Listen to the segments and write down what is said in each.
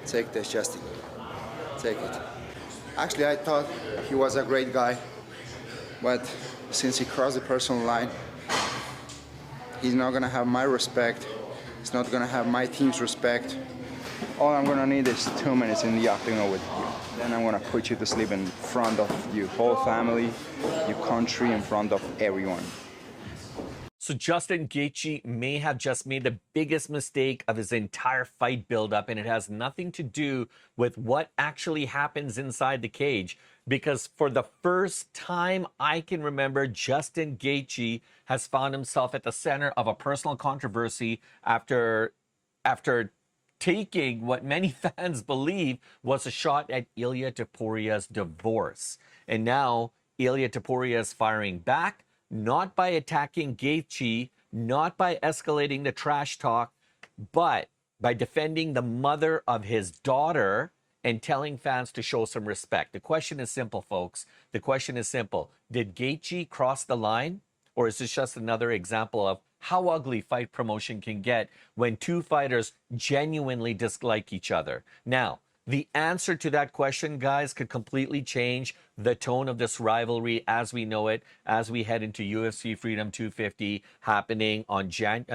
Take this, Justin. Take it. Actually, I thought he was a great guy, but since he crossed the personal line, he's not gonna have my respect. He's not gonna have my team's respect. All I'm gonna need is 2 minutes in the octagon with you. Then I'm gonna put you to sleep in front of your whole family, your country, in front of everyone. So Justin Gaethje may have just made the biggest mistake of his entire fight buildup, and it has nothing to do with what actually happens inside the cage. Because for the first time I can remember, Justin Gaethje has found himself at the center of a personal controversy after taking what many fans believe was a shot at Ilia Topuria's divorce. And now Ilia Topuria is firing back, not by attacking Gaethje, not by escalating the trash talk, but by defending the mother of his daughter and telling fans to show some respect. The question is simple, folks. The question is simple. Did Gaethje cross the line? Or is this just another example of how ugly fight promotion can get when two fighters genuinely dislike each other? Now, the answer to that question, guys, could completely change the tone of this rivalry as we know it, as we head into UFC Freedom 250 happening on June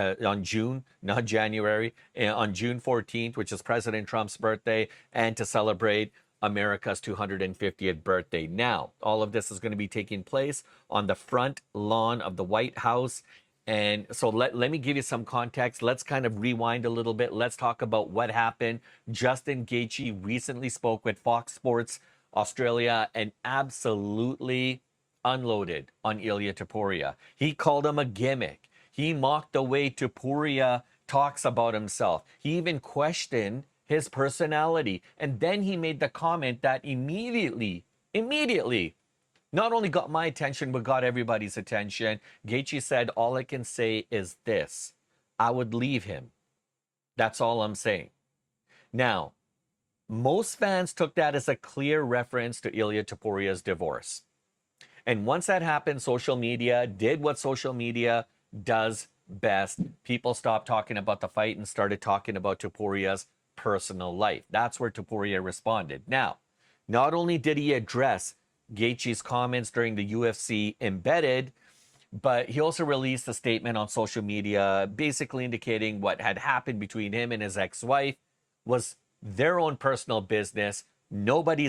14th, which is President Trump's birthday, and to celebrate America's 250th birthday. Now, all of this is going to be taking place on the front lawn of the White House. And so let me give you some context. Let's kind of rewind a little bit. Let's talk about what happened. Justin Gaethje recently spoke with Fox Sports Australia and absolutely unloaded on Ilia Topuria. He called him a gimmick. He mocked the way Topuria talks about himself. He even questioned his personality. And then he made the comment that immediately, not only got my attention, but got everybody's attention. Gaethje said, all I can say is this: I would leave him. That's all I'm saying. Now, most fans took that as a clear reference to Ilia Topuria's divorce. And once that happened, social media did what social media does best. People stopped talking about the fight and started talking about Topuria's personal life. That's where Topuria responded. Now, not only did he address Gaethje's comments during the UFC Embedded, but he also released a statement on social media basically indicating what had happened between him and his ex-wife was their own personal business, nobody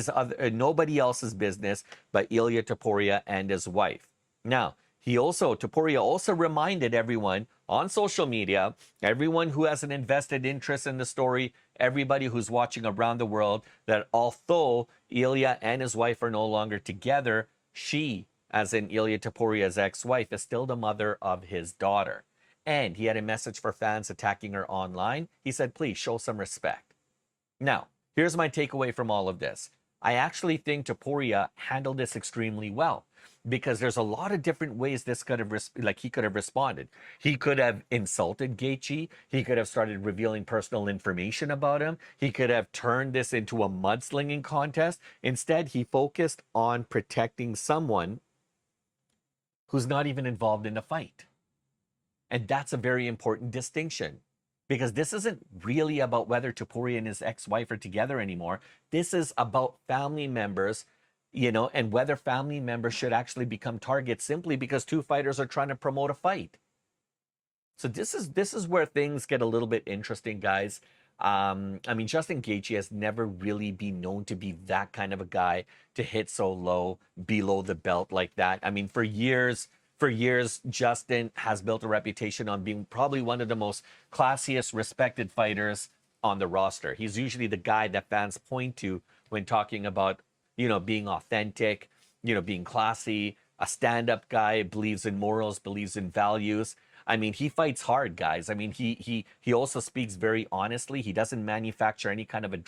else's business but Ilia Topuria and his wife. Now, Topuria also reminded everyone on social media, everyone who has an invested interest in the story, everybody who's watching around the world, that although Ilia and his wife are no longer together, she, as in Ilia Topuria's ex-wife, is still the mother of his daughter. And he had a message for fans attacking her online. He said, please show some respect. Now, here's my takeaway from all of this. I actually think Topuria handled this extremely well, because there's a lot of different ways this could have, he could have responded. He could have insulted Gaethje. He could have started revealing personal information about him. He could have turned this into a mudslinging contest. Instead, he focused on protecting someone who's not even involved in the fight. And that's a very important distinction, because this isn't really about whether Topuria and his ex-wife are together anymore. This is about family members, and whether family members should actually become targets simply because two fighters are trying to promote a fight. So this is where things get a little bit interesting, guys. Justin Gaethje has never really been known to be that kind of a guy to hit so low, below the belt like that. For years, Justin has built a reputation on being probably one of the most classiest, respected fighters on the roster. He's usually the guy that fans point to when talking about being authentic, being classy, a stand-up guy, believes in morals, believes in values. He fights hard, guys. He also speaks very honestly. He doesn't manufacture any kind of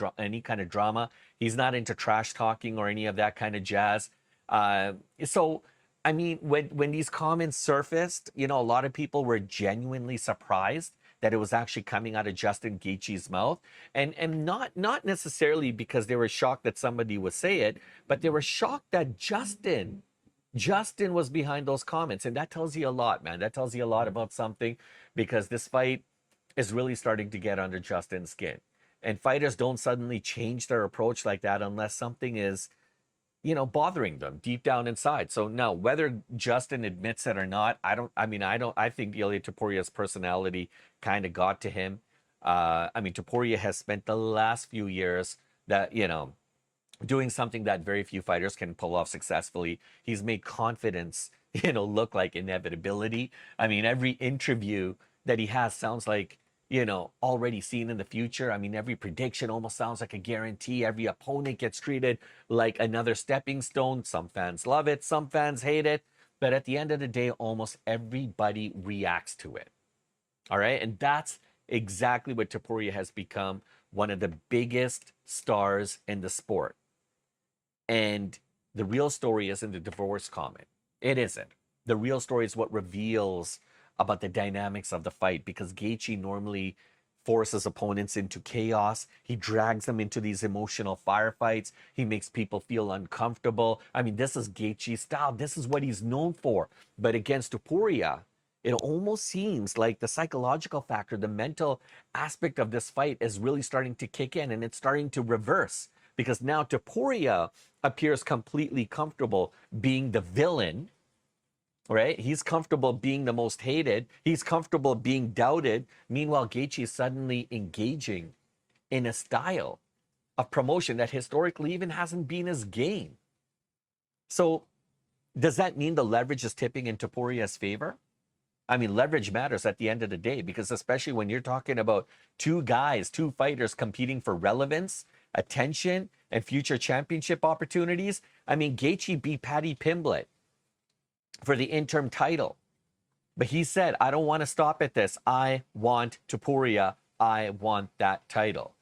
drama. He's not into trash talking or any of that kind of jazz. When these comments surfaced, a lot of people were genuinely surprised that it was actually coming out of Justin Gaethje's mouth. And not necessarily because they were shocked that somebody would say it, but they were shocked that Justin was behind those comments. And that tells you a lot, man. That tells you a lot about something, because this fight is really starting to get under Justin's skin. And fighters don't suddenly change their approach like that unless something is, bothering them deep down inside. So now, whether Justin admits it or not, I think Ilia Topuria's personality kind of got to him. Topuria has spent the last few years that, doing something that very few fighters can pull off successfully. He's made confidence, look like inevitability. Every interview that he has sounds like, already seen in the future. Every prediction almost sounds like a guarantee. Every opponent gets treated like another stepping stone. Some fans love it, some fans hate it. But at the end of the day, almost everybody reacts to it. All right. And that's exactly what Topuria has become, one of the biggest stars in the sport. And the real story isn't the divorce comment. It isn't. The real story is what reveals about the dynamics of the fight, because Gaethje normally forces opponents into chaos. He drags them into these emotional firefights. He makes people feel uncomfortable. This is Gaethje's style. This is what he's known for. But against Topuria, it almost seems like the psychological factor, the mental aspect of this fight is really starting to kick in, and it's starting to reverse, because now Topuria appears completely comfortable being the villain, right? He's comfortable being the most hated. He's comfortable being doubted. Meanwhile, Gaethje is suddenly engaging in a style of promotion that historically even hasn't been his game. So does that mean the leverage is tipping in Topuria's favor? Leverage matters at the end of the day, because especially when you're talking about two fighters competing for relevance, attention, and future championship opportunities. Gaethje beat Paddy Pimblett for the interim title. But he said, I don't want to stop at this. I want Topuria. I want that title.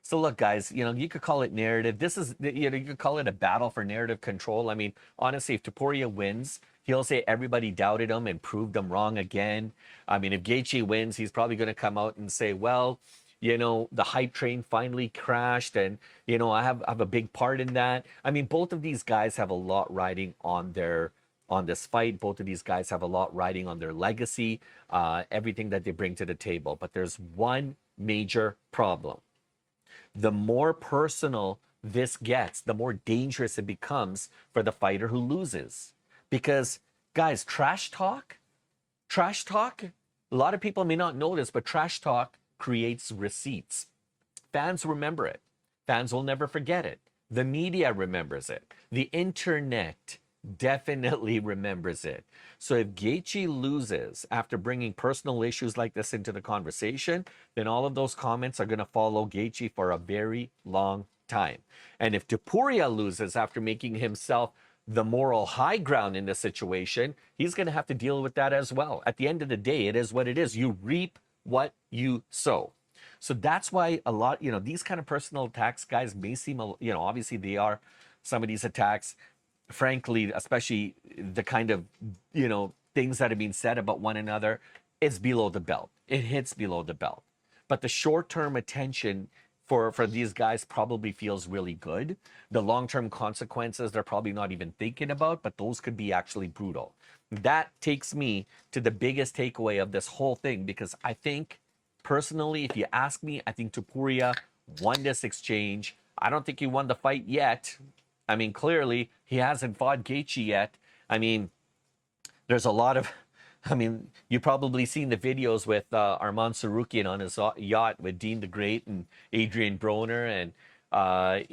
So look, guys, you could call it narrative. This is, you could call it a battle for narrative control. Honestly, if Topuria wins, he'll say everybody doubted him and proved them wrong again. If Gaethje wins, he's probably going to come out and say, well, the hype train finally crashed, and, I have a big part in that. Both of these guys have a lot riding on this fight. Both of these guys have a lot riding on their legacy, everything that they bring to the table. But there's one major problem. The more personal this gets, the more dangerous it becomes for the fighter who loses. Because, guys, trash talk, a lot of people may not know this, but trash talk creates receipts. Fans remember it. Fans will never forget it. The media remembers it. The internet definitely remembers it. So if Gaethje loses after bringing personal issues like this into the conversation, then all of those comments are going to follow Gaethje for a very long time. And if Topuria loses after making himself the moral high ground in this situation, he's going to have to deal with that as well. At the end of the day, it is what it is. You reap what you sow. So that's why a lot, these kind of personal attacks, guys, may seem, obviously they are some of these attacks, frankly, especially the kind of, things that are being said about one another, is below the belt. It hits below the belt. But the short-term attention for these guys probably feels really good. The long-term consequences, they're probably not even thinking about, but those could be actually brutal. That takes me to the biggest takeaway of this whole thing, because I think, personally, if you ask me, I think Topuria won this exchange. I don't think he won the fight yet. Clearly, he hasn't fought Gaethje yet. There's a lot of, you've probably seen the videos with Arman Tsarukyan on his yacht with Dean the Great and Adrian Broner. And Arman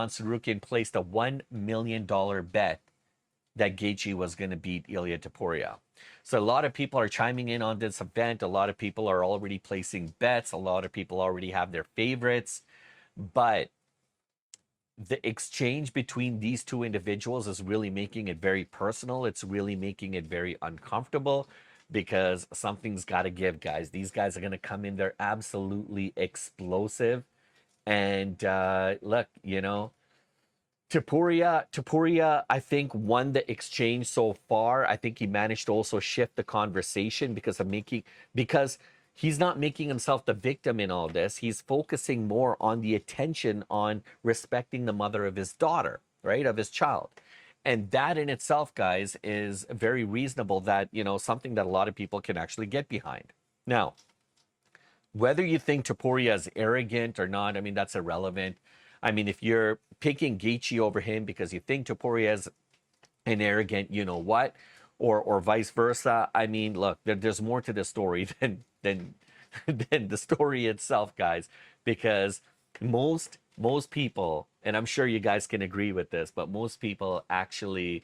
Tsarukyan placed a $1 million bet that Gaethje was going to beat Ilia Topuria. So a lot of people are chiming in on this event. A lot of people are already placing bets. A lot of people already have their favorites. But the exchange between these two individuals is really making it very personal. It's really making it very uncomfortable, because something's got to give, guys. These guys are going to come in. They're absolutely explosive. And look, Topuria, I think, won the exchange so far. I think he managed to also shift the conversation because he's not making himself the victim in all this. He's focusing more on the attention on respecting the mother of his daughter, right, of his child. And that in itself, guys, is very reasonable, that, something that a lot of people can actually get behind. Now, Whether you think Topuria is arrogant or not, I mean, that's irrelevant. I mean, if you're picking Gaethje over him because you think Topuria is an arrogant, you know what, or vice versa. I mean, look, there's more to the story than than the story itself, guys, because most people, and I'm sure you guys can agree with this, but most people actually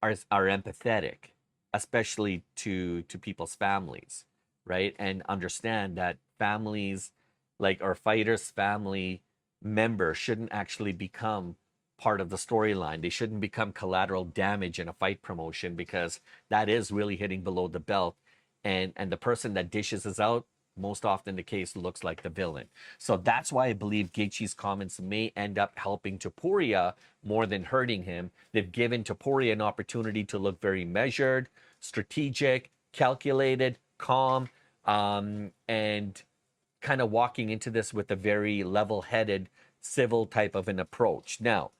are empathetic, especially to people's families, right? And understand that families, like our fighters' family members, shouldn't actually become part of the storyline. They shouldn't become collateral damage in a fight promotion, because that is really hitting below the belt. And the person that dishes us out, most often the case, looks like the villain. So that's why I believe Gaethje's comments may end up helping Topuria more than hurting him. They've given Topuria an opportunity to look very measured, strategic, calculated, calm, and kind of walking into this with a very level-headed, civil type of an approach. Now,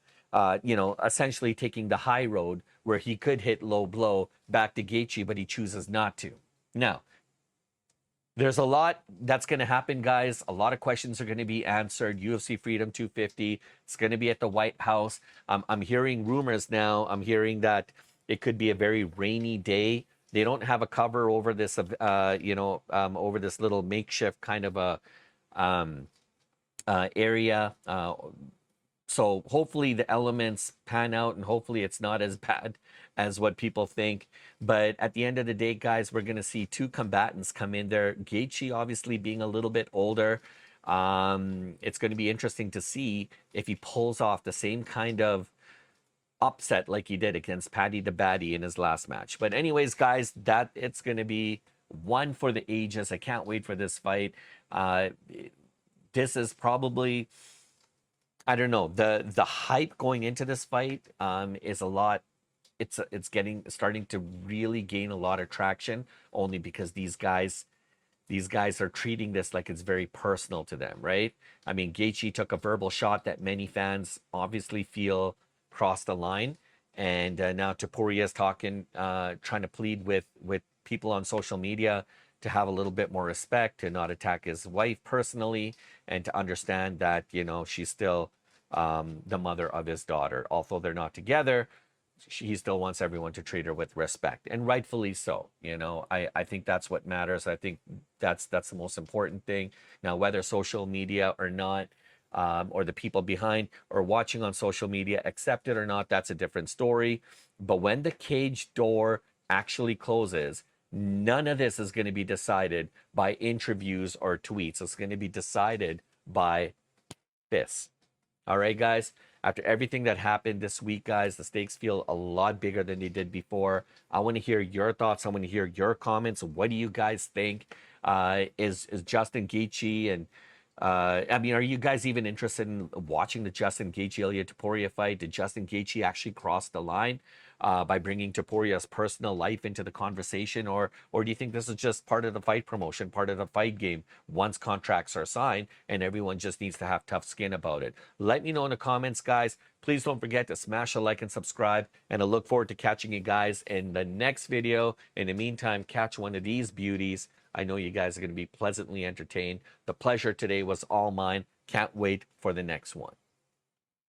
essentially taking the high road where he could hit low blow back to Gaethje, but he chooses not to. Now, there's a lot that's going to happen, guys. A lot of questions are going to be answered. UFC Freedom 250. It's going to be at the White House. I'm hearing rumors now. I'm hearing that it could be a very rainy day. They don't have a cover over this, over this little makeshift kind of a area. So hopefully the elements pan out, and hopefully it's not as bad as what people think. But at the end of the day, guys, we're going to see two combatants come in there. Gaethje obviously being a little bit older. It's going to be interesting to see if he pulls off the same kind of upset like he did against Paddy the Baddy in his last match. But anyways, guys, that it's going to be one for the ages. I can't wait for this fight. This is probably, I don't know, the hype going into this fight is a lot. It's starting to really gain a lot of traction, only because these guys are treating this like it's very personal to them, right? I mean, Gaethje took a verbal shot that many fans obviously feel crossed the line, and now Topuria is talking, trying to plead with people on social media to have a little bit more respect, to not attack his wife personally, and to understand that, she's still the mother of his daughter. Although they're not together, he still wants everyone to treat her with respect, and rightfully so. I think that's what matters. I think that's the most important thing. Now, whether social media or not, or the people behind or watching on social media accept it or not, that's a different story. But when the cage door actually closes, none of this is going to be decided by interviews or tweets. It's going to be decided by this. All right, guys. After everything that happened this week, guys, the stakes feel a lot bigger than they did before. I want to hear your thoughts. I want to hear your comments. What do you guys think? Is Justin Gaethje and are you guys even interested in watching the Justin Gaethje Ilia Topuria fight? Did Justin Gaethje actually cross the line by bringing Topuria's personal life into the conversation, or do you think this is just part of the fight promotion, part of the fight game? Once contracts are signed, and everyone just needs to have tough skin about it. Let me know in the comments, guys. Please don't forget to smash a like and subscribe, and I look forward to catching you guys in the next video. In the meantime, catch one of these beauties. I know you guys are going to be pleasantly entertained. The pleasure today was all mine. Can't wait for the next one.